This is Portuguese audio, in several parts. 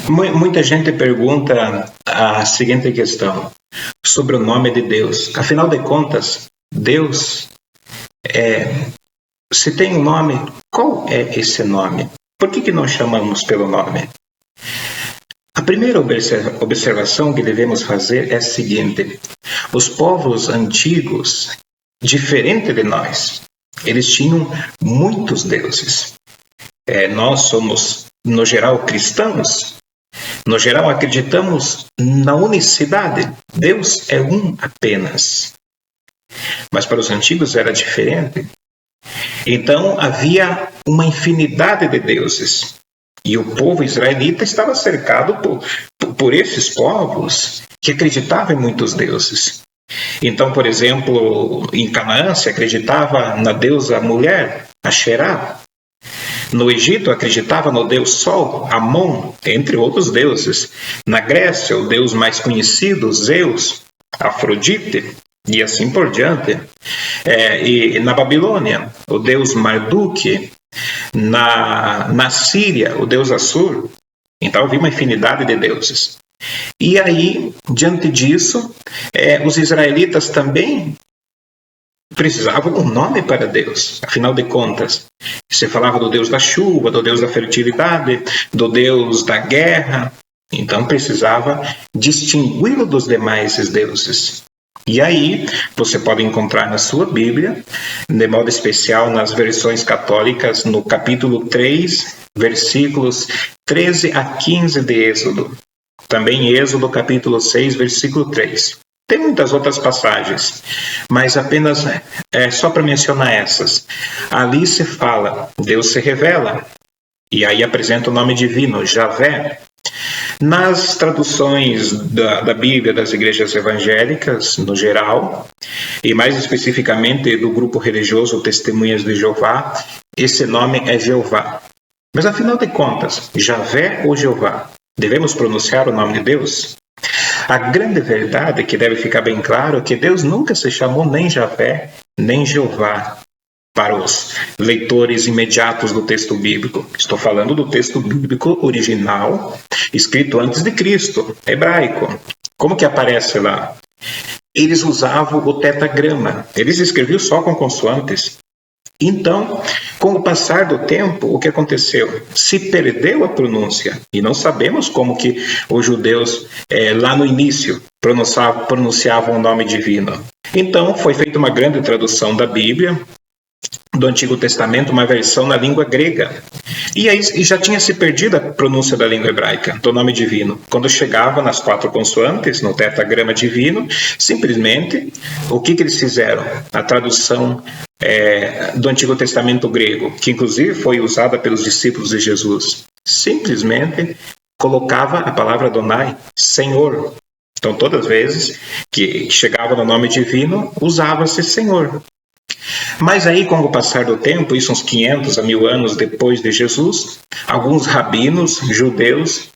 Muita gente pergunta a seguinte questão sobre o nome de Deus. Afinal de contas, Deus, se tem um nome, qual é esse nome? Por que não chamamos pelo nome? A primeira observação que devemos fazer é a seguinte: os povos antigos, diferente de nós, eles tinham muitos deuses. Nós somos, no geral, cristãos. No geral, acreditamos na unicidade. Deus é um apenas. Mas para os antigos era diferente. Então, havia uma infinidade de deuses. E o povo israelita estava cercado por esses povos que acreditavam em muitos deuses. Então, por exemplo, em Canaã se acreditava na deusa mulher, Asherá. No Egito acreditava no deus Sol, Amon, entre outros deuses. Na Grécia, o deus mais conhecido, Zeus, Afrodite, e assim por diante. E na Babilônia, o deus Marduk. Na Síria, o deus Assur. Então havia uma infinidade de deuses. E aí, diante disso, os israelitas também precisavam um nome para Deus. Afinal de contas, você falava do Deus da chuva, do Deus da fertilidade, do Deus da guerra. Então precisava distingui-lo dos demais deuses. E aí, você pode encontrar na sua Bíblia, de modo especial nas versões católicas, no capítulo 3, versículos 13 a 15 de Êxodo. Também Êxodo, capítulo 6, versículo 3. Tem muitas outras passagens, mas apenas só para mencionar essas. Ali se fala, Deus se revela, e aí apresenta o nome divino, Javé. Nas traduções da Bíblia das igrejas evangélicas, no geral, e mais especificamente do grupo religioso Testemunhas de Jeová, esse nome é Jeová. Mas afinal de contas, Javé ou Jeová? Devemos pronunciar o nome de Deus? A grande verdade que deve ficar bem claro é que Deus nunca se chamou nem Javé, nem Jeová. Para os leitores imediatos do texto bíblico. Estou falando do texto bíblico original, escrito antes de Cristo, hebraico. Como que aparece lá? Eles usavam o tetagrama. Eles escreviam só com consoantes. Então, com o passar do tempo, o que aconteceu? Se perdeu a pronúncia. E não sabemos como que os judeus, lá no início, pronunciavam o nome divino. Então, foi feita uma grande tradução da Bíblia, do Antigo Testamento, uma versão na língua grega. E aí já tinha se perdido a pronúncia da língua hebraica, do nome divino. Quando chegava nas 4 consoantes, no tetagrama divino, simplesmente, o que eles fizeram? A tradução do Antigo Testamento grego, que inclusive foi usada pelos discípulos de Jesus, simplesmente colocava a palavra Adonai, Senhor. Então, todas as vezes que chegava no nome divino, usava-se Senhor. Mas aí, com o passar do tempo, isso uns 500 a 1000 anos depois de Jesus, alguns rabinos judeus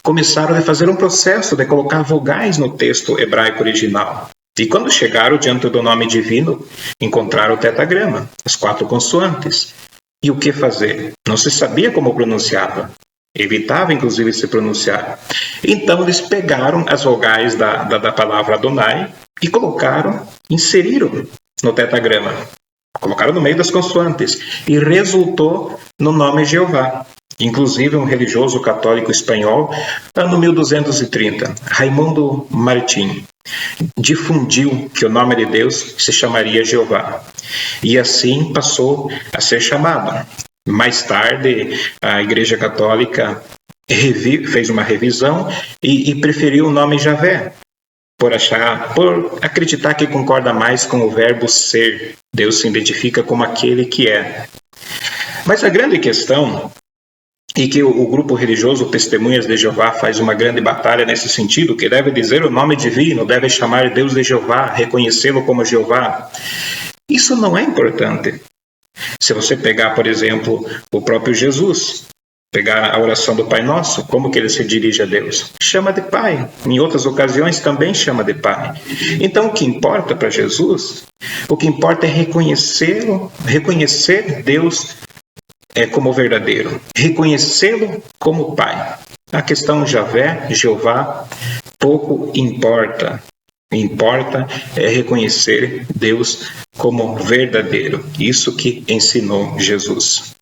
começaram a fazer um processo de colocar vogais no texto hebraico original. E quando chegaram diante do nome divino, encontraram o tetagrama, as 4 consoantes. E o que fazer? Não se sabia como pronunciava. Evitava, inclusive, se pronunciar. Então, eles pegaram as vogais da palavra Adonai e inseriram no tetagrama. Colocaram no meio das consoantes e resultou no nome Jeová. Inclusive, um religioso católico espanhol, ano 1230, Raimundo Martim, difundiu que o nome de Deus se chamaria Jeová. E assim passou a ser chamado. Mais tarde, a Igreja Católica fez uma revisão e preferiu o nome Javé, por acreditar que concorda mais com o verbo ser. Deus se identifica como aquele que é. Mas a grande questão, e que o grupo religioso Testemunhas de Jeová faz uma grande batalha nesse sentido, que deve dizer o nome divino, deve chamar Deus de Jeová, reconhecê-lo como Jeová. Isso não é importante. Se você pegar, por exemplo, o próprio Jesus, pegar a oração do Pai Nosso, como que ele se dirige a Deus? Chama de Pai. Em outras ocasiões também chama de Pai. Então, o que importa para Jesus, o que importa é reconhecê-lo, reconhecer Deus como verdadeiro, reconhecê-lo como Pai. A questão Javé, Jeová, pouco importa. Importa é reconhecer Deus como verdadeiro. Isso que ensinou Jesus.